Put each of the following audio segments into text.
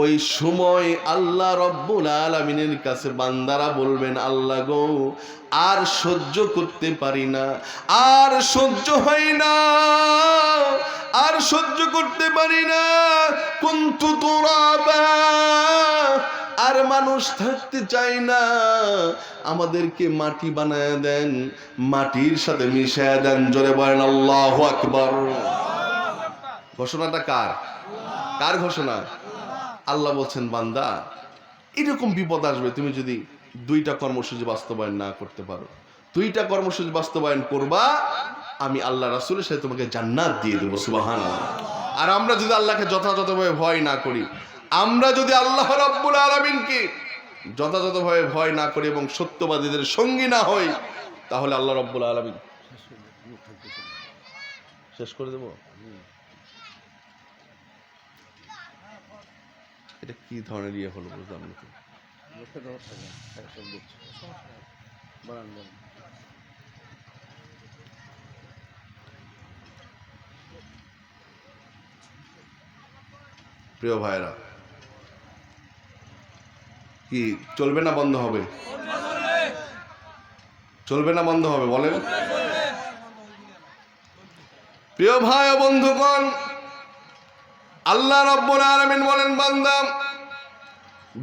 ওই সময় আল্লাহ রব্বুল আলামিনের কাছে বান্দারা বলবেন, আল্লাহ গো, আর সহ্য করতে পারি না, আর সহ্য হয় না, আর সহ্য করতে পারি না, কুনতু তুরাবা, আর মানুষ থাকতে চাই না, আমাদেরকে মাটি বানায় দেন, মাটির সাথে মিশায় দেন। জোরে বলেন আল্লাহু আকবার। ঘোষণাটা কার? কার ঘোষণা? আল্লাহ বলছেন, বান্দা, এরকম বিপদ আসবে তুমি যদি দুইটা কর্মসূচি বাস্তবায়ন না করতে পারো। দুইটা কর্মসূচি বাস্তবায়ন করবা, আমি আল্লাহ রাসূলের সাথে তোমাকে জান্নাত দিয়ে দেবো। সুবহানাল্লাহ। আর আমরা যদি আল্লাহকে যথাযথভাবে ভয় না করি, আমরা যদি আল্লাহ রাব্বুল আলামিনকে যথাযথভাবে ভয় না করি এবং সত্যবাদীদের সঙ্গী না হই, তাহলে আল্লাহ রাব্বুল আলামিন শেষ করে দেব। এটা কি ধরনের ইয়ে হলো বুঝলাম না। প্রিয় ভাইরা, কি চলবে না বন্ধ হবে? চলবে না বন্ধ হবে? বলেন। প্রিয় ভাই ও বন্ধুগণ, আল্লাহ রাব্বুল আলামিন বলেন, বান্দা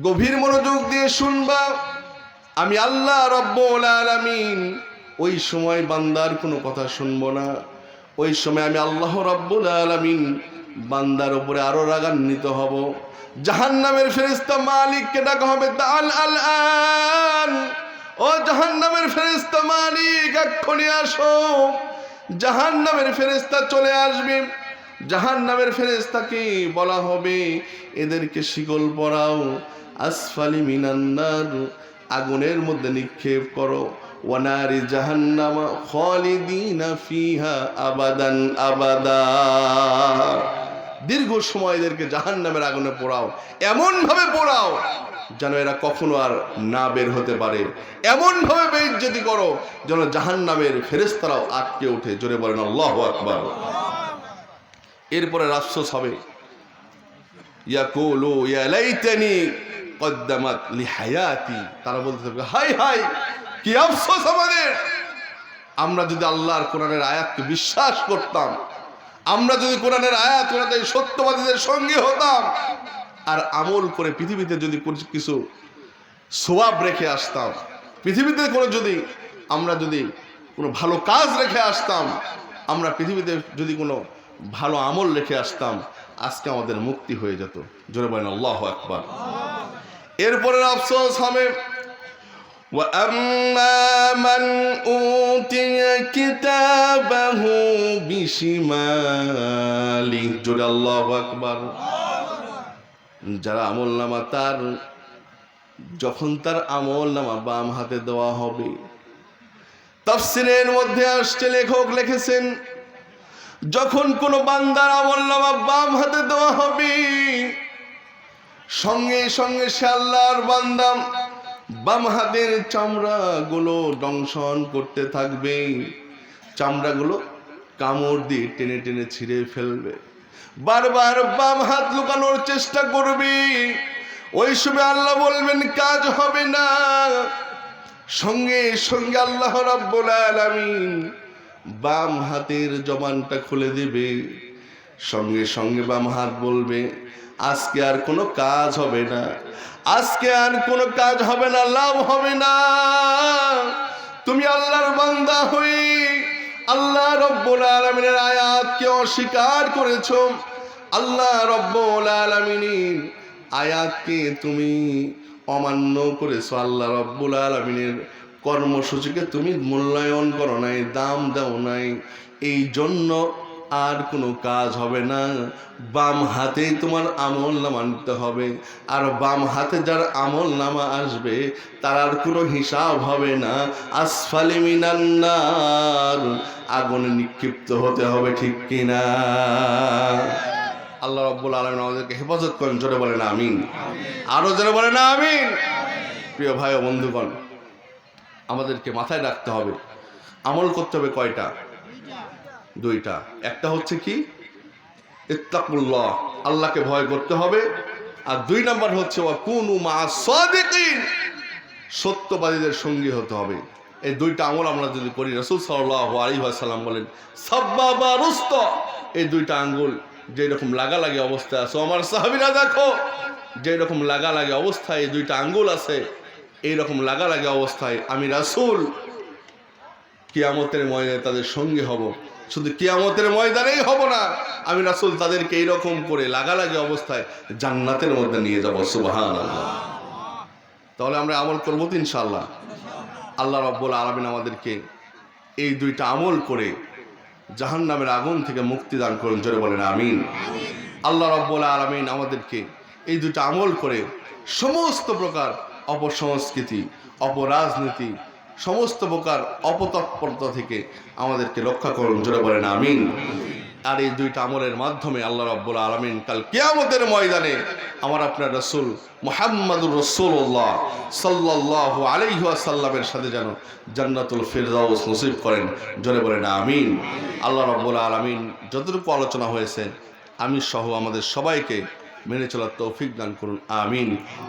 গভীর মনোযোগ দিয়ে শুনবা, আমি আল্লাহ রাব্বুল আলামিন ওই সময় বান্দার কোনো কথা শুনবো না। ওই সময় আমি আল্লাহ রাব্বুল আলামিন বান্দার উপরে আরো রাগান্বিত হব। জাহান্নামের ফেরেশতা মালিককে ডাকা হবে, তাআল আল আন, ও জাহান্নামের ফেরেশতা মালিক, এক্ষুনি আসো। জাহান্নামের ফেরেশতা চলে আসবে। জাহান্নামের ফেরেশতাকে বলা হবে, এদেরকে শিকল পরাও, আসফালি মিনান নার, আগুনের মধ্যে নিক্ষেপ করো, ওয়ানারি জাহান্নামা খালিদিনা ফিহা আবাদান আবাদা, দীর্ঘ সময় এদেরকে জাহান্নামের আগুনে পোড়াও, এমন ভাবে পোড়াও যেন এরা কখনো আর না বের হতে পারে, এমন ভাবে বেইজ্জতি করো যেন জাহান্নামের ফেরেশতারাও আটকে ওঠে। জোরে বলেন আল্লাহু আকবার। এরপরে আফসোস হবে, ইয়াকুলু ইয়া লাইতানি কদ্দামাত লিহায়াতি, তারা বলতে থাকবে, হাই হাই, কি আফসোস আমাদের, আমরা যদি আল্লাহর কোরআনের আয়াতকে বিশ্বাস করতাম, আমরা যদি কোরআনের আয়াত অনুযায়ী সত্যবাদীদের সঙ্গে হতাম, আর আমল করে পৃথিবীতে যদি কিছু সওয়াব রেখে আসতাম, পৃথিবীতে আমরা যদি কোনো ভালো কাজ রেখে আসতাম, আমরা পৃথিবীতে যদি কোনো ভালো আমল রেখে আসতাম, আজকে আমাদের মুক্তি হয়ে যেত। জোরে বলেন আল্লাহু আকবার। এরপরে আফসোস হবে, وَأَمَّا مَنْ أُوتِيَ كِتَابَهُ بِشِمَالِهِ, জোরে আল্লাহু আকবার। যারা আমলনামা যখন তার আমলনামা বাম হাতে দেওয়া হবে, তাফসীরের মধ্যে আসছে, লেখক লিখেছেন, যখন কোনো বান্দার আমলনামা বাম হাতে দেওয়া হবে, সঙ্গে সঙ্গে সে আল্লাহর বান্দা বাম হাতের চামড়াগুলো দংশন করতে থাকবে, চামড়াগুলো কামড় দিয়ে টেনে টেনে ছিঁড়ে ফেলবে, বারবার বাম হাত লুকানোর চেষ্টা করবে। ওই সময় আল্লাহ বলবেন, কাজ হবে না। সঙ্গে সঙ্গে আল্লাহ রাব্বুল আলামিন বাম হাতের জবানটা খুলে দিবে। সঙ্গে সঙ্গে বাম হাত বলবে, আজকে আর কোনো কাজ হবে না, আজকে আর কোনো কাজ হবে না, লাভ হবে না। তুমি আল্লাহর বান্দা হয়ে আল্লাহ রাব্বুল আলামিনের আয়াতকে অস্বীকার করেছো, আল্লাহ রাব্বুল আলামিনের আয়াতকে তুমি অমান্য করেছো, আল্লাহ রাব্বুল আলামিনের কর্মসূচিকে তুমি মূল্যায়ন করো নাই, দাম দাও নাই, এই জন্য আর কোনো কাজ হবে না। বাম হাতেই তোমার আমল নামা নিতে হবে, আর বাম হাতে যার আমল নামা আসবে তার আর কোনো হিসাব হবে না। আসফালি মিনান নার, আগুনে নিক্ষিপ্ত হতে হবে, ঠিক কিনা? আল্লাহ রাব্বুল আলামিন আমাদেরকে হেফাজত করেন। জোরে বলেন আমিন। আরো জোরে বলেন আমিন। প্রিয় ভাই ও বন্ধুগণ, আমাদেরকে মাথায় রাখতে হবে, আমল করতে হবে কয়টা? দুইটা। একটা হচ্ছে কি, ইত্তাকুল্লাহ, আল্লাহকে ভয় করতে হবে। আর 2 নম্বর হচ্ছে ওয়াকুনু মা'আস সাদিকিন, সত্যবাদীদের সঙ্গী হতে হবে। এই 2টা আমল আমরা যদি করি, রাসূল সাল্লাল্লাহু আলাইহি ওয়াসাল্লাম বলেন সাব্বাবা রুস্তা, এই 2টা আঙ্গুল যেরকম লাগালাগি অবস্থায় আছে, আমার সাহাবীরা দেখো যেরকম লাগালাগি অবস্থায় এই 2টা আঙ্গুল আছে, এইরকম লাগালাগি অবস্থায় আমি রাসূল কিয়ামতের ময়দানে তাদের সঙ্গে হব। শুধু কিয়ামতের ময়দানেই হব না, আমি রাসূল তাদেরকে এইরকম করে লাগালাগি অবস্থায় জান্নাতের মধ্যে নিয়ে যাব। সুবহানাল্লাহ। তাহলে আমরা আমল করবো তো ইনশাআল্লাহ। আল্লাহ রাব্বুল আলামিন আমাদেরকে এই 2টা আমল করে জাহান্নামের আগুন থেকে মুক্তি দান করুন, জোরে বলেন আমিন। আল্লাহ রাব্বুল আলামিন আমাদেরকে এই 2টা আমল করে সমস্ত প্রকার অপসংস্কৃতি, অপরাজনীতি, সমস্ত প্রকার অপতৎপরতা থেকে আমাদেরকে রক্ষা করুন, জোরে বলেন আমিন। আর এই 2টা আমলের মাধ্যমে আল্লাহ রাব্বুল আলামিন কাল কিয়ামতের ময়দানে আমার আপনার রাসূল মুহাম্মাদুর রাসূলুল্লাহ সাল্লাল্লাহু আলাইহি ওয়াসাল্লামের সাথে যেন জান্নাতুল ফিরদাউস নসিব করেন, জোরে বলেন আমিন। আল্লাহ রাব্বুল আলামিন যতটুকু আলোচনা হয়েছে আমি সহ আমাদের সবাইকে মেনে চলার তৌফিক দান করুন, আমিন।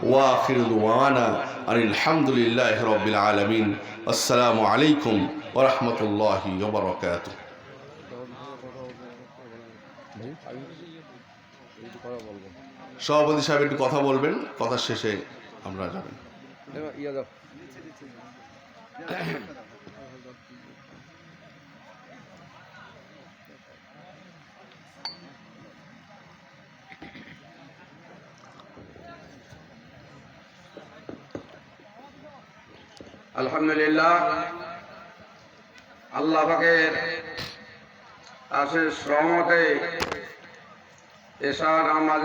ওয়া আখিরু দুআনা আনিল হামদুলিল্লাহি রাব্বিল আলামিন। আসসালামু আলাইকুম ওয়া রাহমাতুল্লাহি ওয়া বারাকাতুহু। সভাপতি সাহেব একটু কথা বলবেন, কথা শেষে আমরা যাবেন। আলহামদুলিল্লাহ, আল্লাহ পাকের অশেষ রহমতে এশার নামাজ